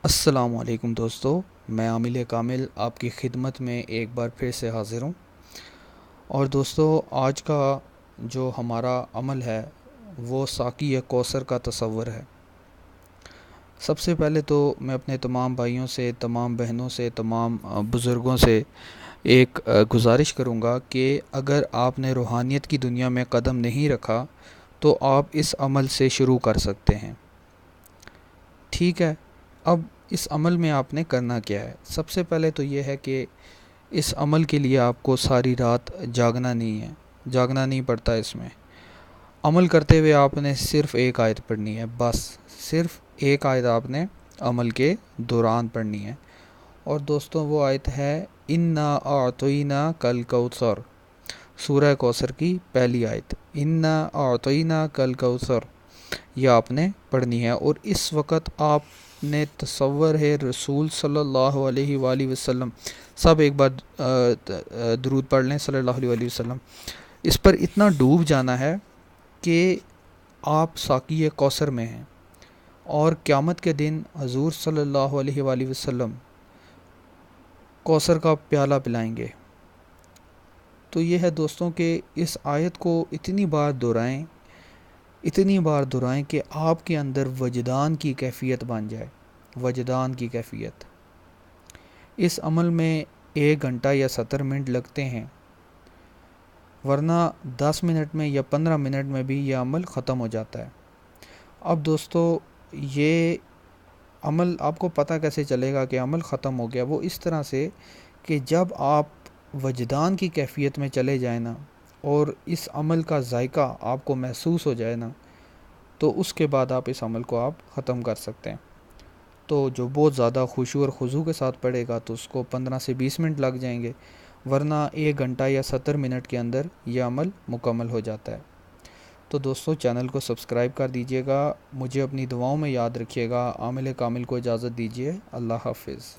السلام علیکم دوستو، میں عامل کامل آپ کی خدمت میں ایک بار پھر سے حاضر ہوں۔ اور دوستو، آج کا جو ہمارا عمل ہے وہ ساقی کوثر کا تصور ہے۔ سب سے پہلے تو میں اپنے تمام بھائیوں سے، تمام بہنوں سے، تمام بزرگوں سے ایک گزارش کروں گا کہ اگر آپ نے روحانیت کی دنیا میں قدم نہیں رکھا تو آپ اس عمل سے شروع کر سکتے ہیں۔ ٹھیک ہے، اب اس عمل میں آپ نے کرنا کیا ہے؟ سب سے پہلے تو یہ ہے کہ اس عمل کے لیے آپ کو ساری رات جاگنا نہیں پڑتا۔ اس میں عمل کرتے ہوئے آپ نے صرف ایک آیت پڑھنی ہے، بس صرف ایک آیت آپ نے عمل کے دوران پڑھنی ہے۔ اور دوستوں، وہ آیت ہے اِنَّا أَعْطَيْنَا كَالْكَوْثَرَ، سورہ کوثر کی پہلی آیت، اِنَّا أَعْطَيْنَا كَالْكَوْثَرَ، یہ آپ نے پڑھنی ہے۔ اور اس وقت آپ نے تصور ہے رسول صلی اللہ علیہ وآلہ وسلم، سب ایک بار درود پڑھ لیں صلی اللہ علیہ وآلہ وسلم، اس پر اتنا ڈوب جانا ہے کہ آپ ساقی کوثر میں ہیں اور قیامت کے دن حضور صلی اللہ علیہ وآلہ وسلم کوثر کا پیالہ پلائیں گے۔ تو یہ ہے دوستوں کہ اس آیت کو اتنی بار دہرائیں کہ آپ کے اندر وجدان کی کیفیت بن جائے، وجدان کی کیفیت۔ اس عمل میں 1 گھنٹہ یا 70 منٹ لگتے ہیں، ورنہ 10 منٹ میں یا 15 منٹ میں بھی یہ عمل ختم ہو جاتا ہے۔ اب دوستو، یہ عمل آپ کو پتہ کیسے چلے گا کہ عمل ختم ہو گیا؟ وہ اس طرح سے کہ جب آپ وجدان کی کیفیت میں چلے جائیں نا، اور اس عمل کا ذائقہ آپ کو محسوس ہو جائے نا، تو اس کے بعد آپ اس عمل کو ختم کر سکتے ہیں۔ تو جو بہت زیادہ خشوع اور خضوع کے ساتھ پڑھے گا تو اس کو 15 سے 20 منٹ لگ جائیں گے، ورنہ 1 گھنٹہ یا 70 منٹ کے اندر یہ عمل مکمل ہو جاتا ہے۔ تو دوستو، چینل کو سبسکرائب کر دیجئے گا، مجھے اپنی دعاؤں میں یاد رکھیے گا۔ عامل کامل کو اجازت دیجیے، اللہ حافظ۔